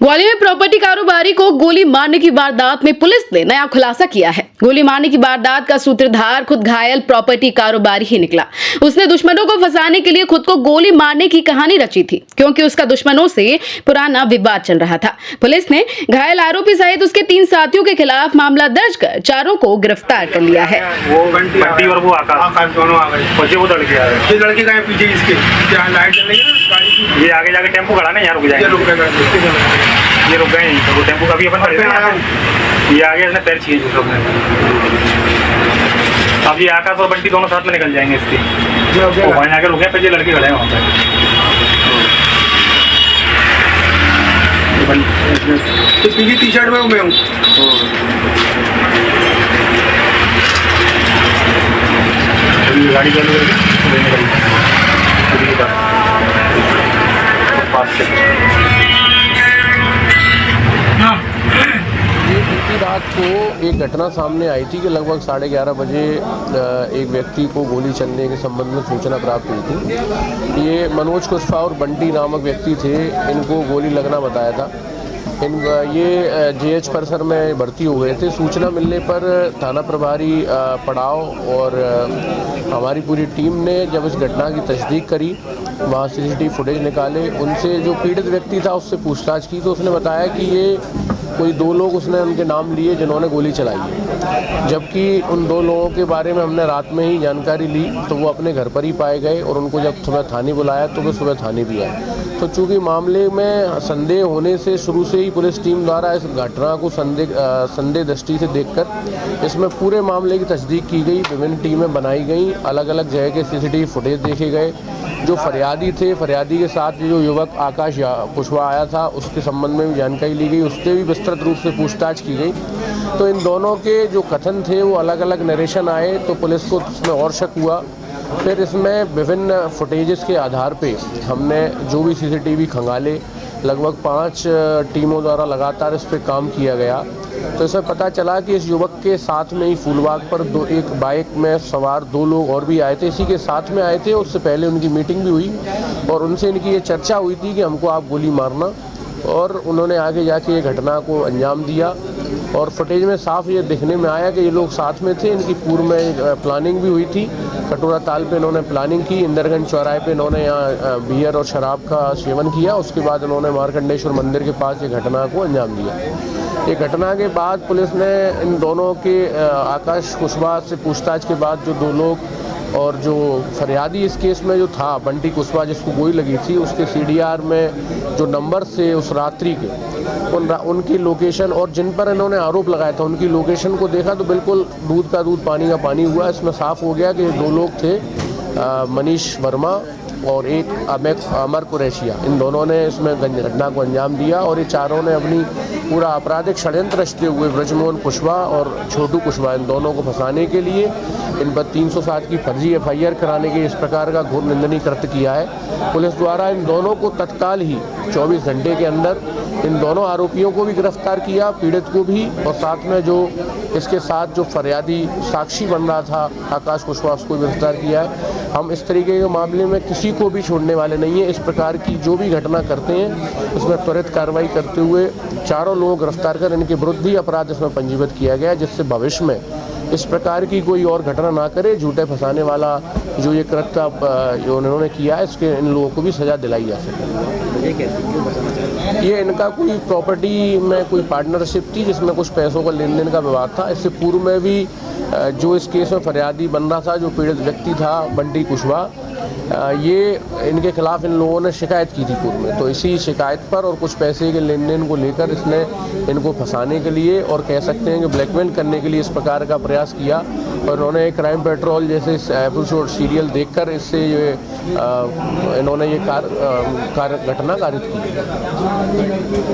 ग्वालियर में प्रॉपर्टी कारोबारी को गोली मारने की वारदात में पुलिस ने नया खुलासा किया है। गोली मारने की वारदात का सूत्रधार खुद घायल प्रॉपर्टी कारोबारी ही निकला। उसने दुश्मनों को फंसाने के लिए खुद को गोली मारने की कहानी रची थी, क्योंकि उसका दुश्मनों से पुराना विवाद चल रहा था। पुलिस ने घायल आरोपी सहित उसके 3 साथियों के खिलाफ मामला दर्ज कर चारों को गिरफ्तार कर लिया है। वो बंटी और वो आकाश दोनों आ गए। वो लड़के आ गए। ये लड़के का पीछे इसके क्या लाइट जल रही है ना गाड़ी की। ये आगे जाके टेम्पो खड़ा ना, यहाँ रुक जाएगा। ये रुक गए नहीं तो वो टेम्पो का भी अपन ये आगे इसने पैर छीन अब ये आकाश और बंटी दोनों साथ में निकल जाएंगे इसके। वहाँ आके रुके पे, ये लड़के खड़े हैं वहाँ पे। पीली टी शर्ट में मैं हूँ। गाड़ी चालू बीती रात को एक घटना सामने आई थी कि लगभग 11:30 बजे एक व्यक्ति को गोली चलने के संबंध में सूचना प्राप्त हुई थी। ये मनोज कुशवाहा और बंटी नामक व्यक्ति थे, इनको गोली लगना बताया था। ये जेएच परिसर में भर्ती हो गए थे। सूचना मिलने पर थाना प्रभारी पड़ाव और हमारी पूरी टीम ने जब इस घटना की तस्दीक करी, वहाँ सीसीटीवी फुटेज निकाले, उनसे जो पीड़ित व्यक्ति था उससे पूछताछ की तो उसने बताया कि ये कोई 2 लोग उसने उनके नाम लिए जिन्होंने गोली चलाई है। जबकि उन 2 लोगों के बारे में हमने रात में ही जानकारी ली तो वो अपने घर पर ही पाए गए और उनको जब सुबह थाने बुलाया तो वो सुबह थाने भी आए। तो चूँकि मामले में संदेह होने से शुरू से ही पुलिस टीम द्वारा इस घटना को संदेह दृष्टि से देखकर इसमें पूरे मामले की तस्दीक की गई। विभिन्न टीमें बनाई गई, अलग अलग जगह के सीसीटीवी फुटेज देखे गए। जो फरियादी थे, फरियादी के साथ जो युवक आकाश कुशवाहा आया था उसके संबंध में भी जानकारी ली गई, उससे भी विस्तृत रूप से पूछताछ की गई। तो इन दोनों के जो कथन थे वो अलग अलग नरेशन आए तो पुलिस को इसमें और शक हुआ। फिर इसमें विभिन्न फुटेजेस के आधार पे हमने जो भी सीसीटीवी खंगाले, लगभग 5 टीमों द्वारा लगातार इस पर काम किया गया। तो इसमें पता चला कि इस युवक के साथ में ही फूलबाग पर एक बाइक में सवार 2 लोग और भी आए थे, इसी के साथ में आए थे। उससे पहले उनकी मीटिंग भी हुई और उनसे इनकी ये चर्चा हुई थी कि हमको आप गोली मारना, और उन्होंने आगे जाके ये घटना को अंजाम दिया। और फुटेज में साफ ये दिखने में आया कि ये लोग साथ में थे, इनकी पूर्व में प्लानिंग भी हुई थी। कटोरा ताल पे इन्होंने प्लानिंग की, इंदरगंज चौराहे पे इन्होंने यहाँ बियर और शराब का सेवन किया। उसके बाद इन्होंने मार्कंडेश्वर मंदिर के पास ये घटना को अंजाम दिया। ये घटना के बाद पुलिस ने इन दोनों के आकाश कुशवाहा से पूछताछ के बाद जो 2 लोग और जो फरियादी इस केस में जो था बंटी कुशवाहा जिसको गोली लगी थी, उसके सीडीआर में जो नंबर से उस रात्रि के उनकी लोकेशन और जिन पर इन्होंने आरोप लगाया था उनकी लोकेशन को देखा तो बिल्कुल दूध का दूध पानी का पानी हुआ। इसमें साफ हो गया कि 2 लोग थे, मनीष वर्मा और एक अमर कुरैशिया। इन दोनों ने इसमें घटना को अंजाम दिया और ये चारों ने अपनी पूरा आपराधिक षड्यंत्र रचते हुए ब्रजमोहन कुशवाहा और छोटू कुशवाहा इन दोनों को फंसाने के लिए इन पर 307 की फर्जी FIR कराने के इस प्रकार का घोर निंदनीय कृत्य किया है। पुलिस द्वारा इन दोनों को तत्काल ही 24 घंटे के अंदर इन दोनों आरोपियों को भी गिरफ्तार किया, पीड़ित को भी, और साथ में जो इसके साथ जो फरियादी साक्षी बन रहा था आकाश कुशवाहा उसको गिरफ्तार किया है। हम इस तरीके के मामले में किसी को भी छोड़ने वाले नहीं हैं। इस प्रकार की जो भी घटना करते हैं उसमें त्वरित कार्रवाई करते हुए चारों लोगों को गिरफ्तार कर इनके विरुद्ध ही अपराध इसमें पंजीबद्ध किया गया, जिससे भविष्य में इस प्रकार की कोई और घटना ना करे। झूठे फंसाने वाला जो ये कृत्य जो उन्होंने किया है, इसके इन लोगों को भी सजा दिलाई जा सके। ये इनका कोई प्रॉपर्टी में कोई पार्टनरशिप थी जिसमें कुछ पैसों का लेन देन का विवाद था। इससे पूर्व में भी जो इस केस में फरियादी बन रहा था, जो पीड़ित व्यक्ति था बंटी कुशवाहा, ये इनके खिलाफ इन लोगों ने शिकायत की थी पूर्व में। तो इसी शिकायत पर और कुछ पैसे के लेन देन को लेकर इसने इनको फंसाने के लिए और कह सकते हैं कि ब्लैकमेल करने के लिए इस प्रकार का प्रयास किया। और इन्होंने क्राइम पेट्रोल जैसे एपिसोड सीरियल देखकर इससे ये इन्होंने ये घटना कारित की।